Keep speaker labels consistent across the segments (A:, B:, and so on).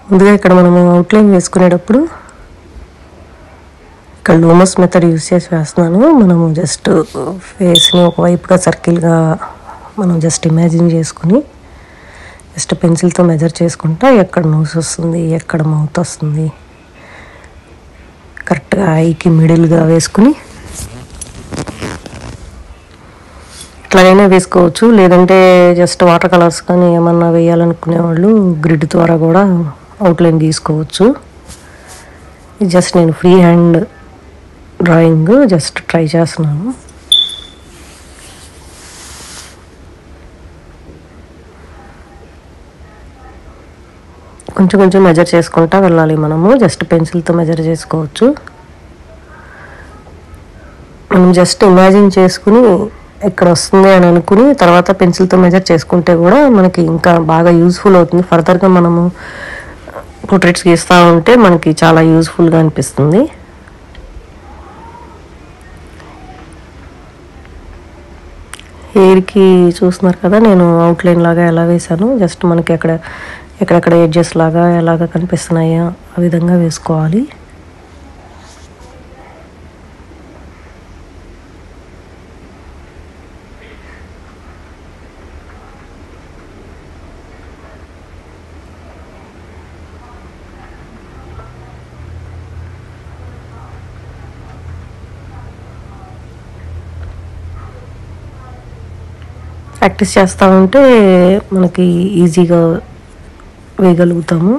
A: ముందుగా ఇక్కడ మనము అవుట్లైన్ వేసుకునేటప్పుడు ఇక్కడ లూమస్ మెథడ్ యూస్ చేసి వేస్తున్నాను. మనము జస్ట్ ఫేస్ని ఒకవైపుగా సర్కిల్గా మనం జస్ట్ ఇమాజిన్ చేసుకుని జస్ట్ పెన్సిల్తో మెజర్ చేసుకుంటా ఎక్కడ నోస్ వస్తుంది, ఎక్కడ మౌత్ వస్తుంది, కరెక్ట్గా ఐకి మిడిల్గా వేసుకుని ఇట్లాగైనా వేసుకోవచ్చు. లేదంటే జస్ట్ వాటర్ కలర్స్ కానీ ఏమన్నా వేయాలనుకునే వాళ్ళు గ్రిడ్ ద్వారా కూడా అవుట్లైన్ గీసుకోవచ్చు. ఇది జస్ట్ నేను free hand drawing just try చేస్తున్నాను. కొంచెం కొంచెం మెజర్ చేసుకుంటా వెళ్ళాలి. మనము జస్ట్ పెన్సిల్తో మెజర్ చేసుకోవచ్చు. మనం జస్ట్ ఇమాజిన్ చేసుకుని ఎక్కడ వస్తుంది అని అనుకుని తర్వాత పెన్సిల్తో మెజర్ చేసుకుంటే కూడా మనకి ఇంకా బాగా యూజ్ఫుల్ అవుతుంది. ఫర్దర్గా మనము పోర్ట్రేట్స్ గీస్తూ ఉంటే మనకి చాలా యూజ్ఫుల్గా అనిపిస్తుంది. హెయిర్కి చూస్తున్నారు కదా నేను అవుట్లైన్ లాగా ఎలా వేసాను. జస్ట్ మనకి ఎక్కడెక్కడ ఎడ్జెస్ లాగా ఎలాగ కనిపిస్తున్నాయో ఆ విధంగా వేసుకోవాలి. ప్రాక్టీస్ చేస్తూ ఉంటే మనకి ఈజీగా వేయగలుగుతాము.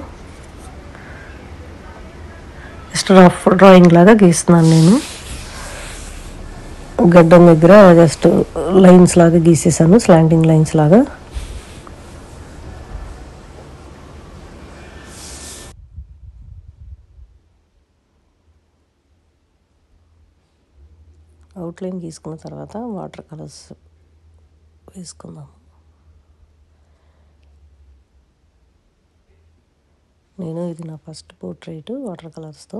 A: జస్ట్ రఫ్ డ్రాయింగ్ లాగా గీస్తున్నాను నేను. గడ్డం దగ్గర జస్ట్ లైన్స్ లాగా గీసేసాను, స్లాంటింగ్ లైన్స్ లాగా. అవుట్లైన్ గీసుకున్న తర్వాత వాటర్ కలర్స్ వేసుకుందాం. ఇది నా ఫస్ట్ పోర్ట్రేట్ వాటర్ కలర్స్తో.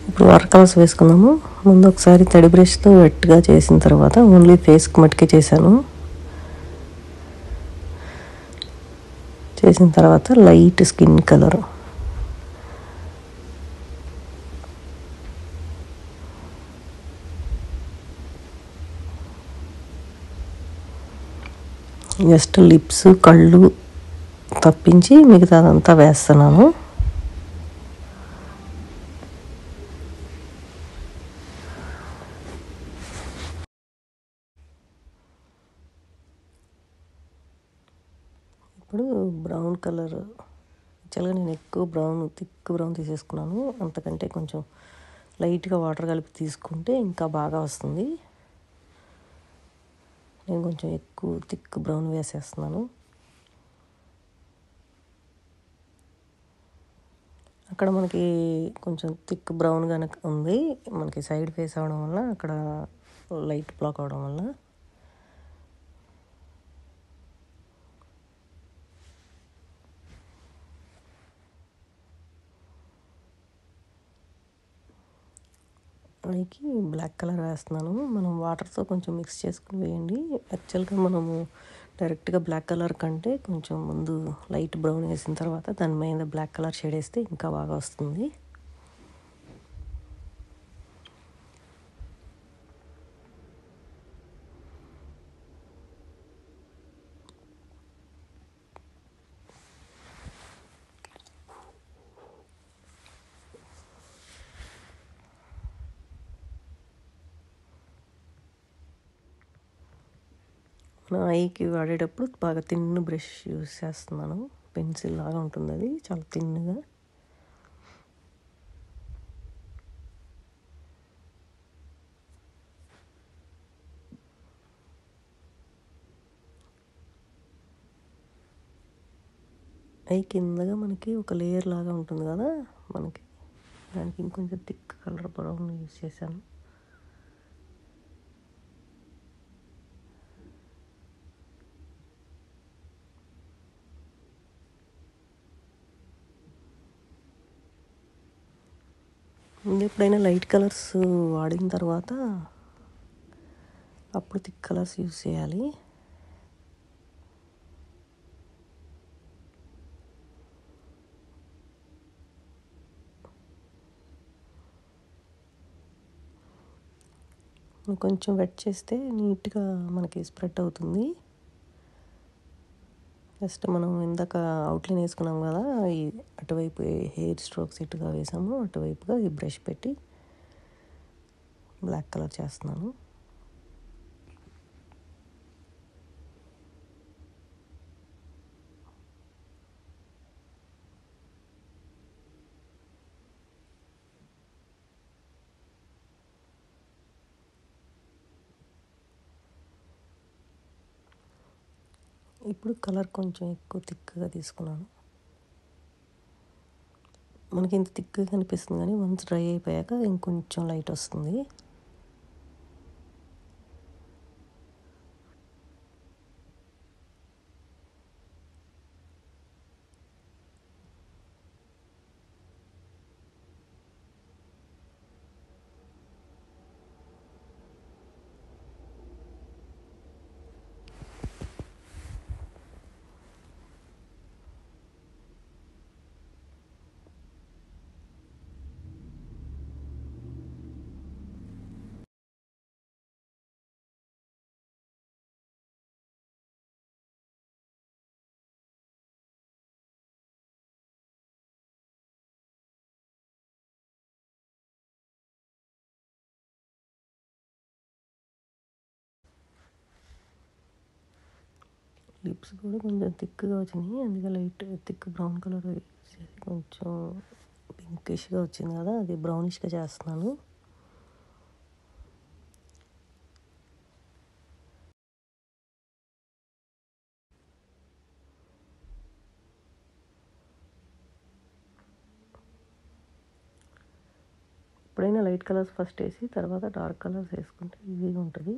A: ఇప్పుడు వాటర్ కలర్స్ వేసుకుందాము. ముందు ఒకసారి తడి బ్రష్తో వెట్గా చేసిన తర్వాత ఓన్లీ ఫేస్కి మట్టుకే చేశాను. చేసిన తర్వాత light skin colour just lips, కళ్ళు తప్పించి మిగతాదంతా వేస్తున్నాను. ఇప్పుడు బ్రౌన్ కలర్ యాక్చువల్గా నేను ఎక్కువ థిక్ బ్రౌన్ తీసేసుకున్నాను. అంతకంటే కొంచెం లైట్గా వాటర్ కలిపి తీసుకుంటే ఇంకా బాగా వస్తుంది. నేను కొంచెం ఎక్కువ థిక్ బ్రౌన్ వేసేస్తున్నాను. అక్కడ మనకి కొంచెం థిక్ బ్రౌన్ కనుక ఉంది, మనకి సైడ్ ఫేస్ అవడం వల్ల అక్కడ లైట్ బ్లాక్ అవడం వల్ల ఐకి బ్లాక్ కలర్ వేస్తున్నాను. మనం వాటర్తో కొంచెం మిక్స్ చేసుకుని వేయండి. యాక్చువల్గా మనము డైరెక్ట్గా బ్లాక్ కలర్ కంటే కొంచెం ముందు లైట్ బ్రౌన్ వేసిన తర్వాత దాని మీద బ్లాక్ కలర్ షేడ్ వేస్తే ఇంకా బాగా వస్తుంది. ఐకి వాడేటప్పుడు బాగా థిన్ బ్రష్ యూస్ చేస్తున్నాను. పెన్సిల్ లాగా ఉంటుంది, అది చాలా థిన్గా. ఐ కిందగా మనకి ఒక లేయర్ లాగా ఉంటుంది కదా, మనకి దానికి ఇంకొంచెం థిక్ కలర్ బ్రౌన్ యూస్ చేశాను. ముందు ఎప్పుడైనా లైట్ కలర్స్ వాడిన తర్వాత అప్పుడు థిక్ కలర్స్ యూస్ చేయాలి. కొంచెం వెట్ చేస్తే నీట్గా మనకి స్ప్రెడ్ అవుతుంది. జస్ట్ మనం ఇందాక అవుట్లైన్ వేసుకున్నాం కదా, ఈ అటువైపు హెయిర్ స్ట్రోక్స్ ఇటుగా వేసాము, అటువైపుగా ఈ బ్రష్ పెట్టి బ్లాక్ కలర్ చేస్తున్నాను. ఇప్పుడు కలర్ కొంచెం ఎక్కువ థిక్గా తీసుకున్నాను. మనకి ఇంత థిక్గా కనిపిస్తుంది కానీ వన్స్ డ్రై అయిపోయాక ఇంకొంచెం లైట్ వస్తుంది. లిప్స్ కూడా కొంచెం థిక్గా వచ్చినాయి, అందుకే లైట్ థిక్ బ్రౌన్ కలర్ వేసేసి కొంచెం పింకిష్గా వచ్చింది కదా, అది బ్రౌనిష్గా చేస్తున్నాను. ఎప్పుడైనా లైట్ కలర్స్ ఫస్ట్ వేసి తర్వాత డార్క్ కలర్స్ వేసుకుంటే ఈజీగా ఉంటుంది.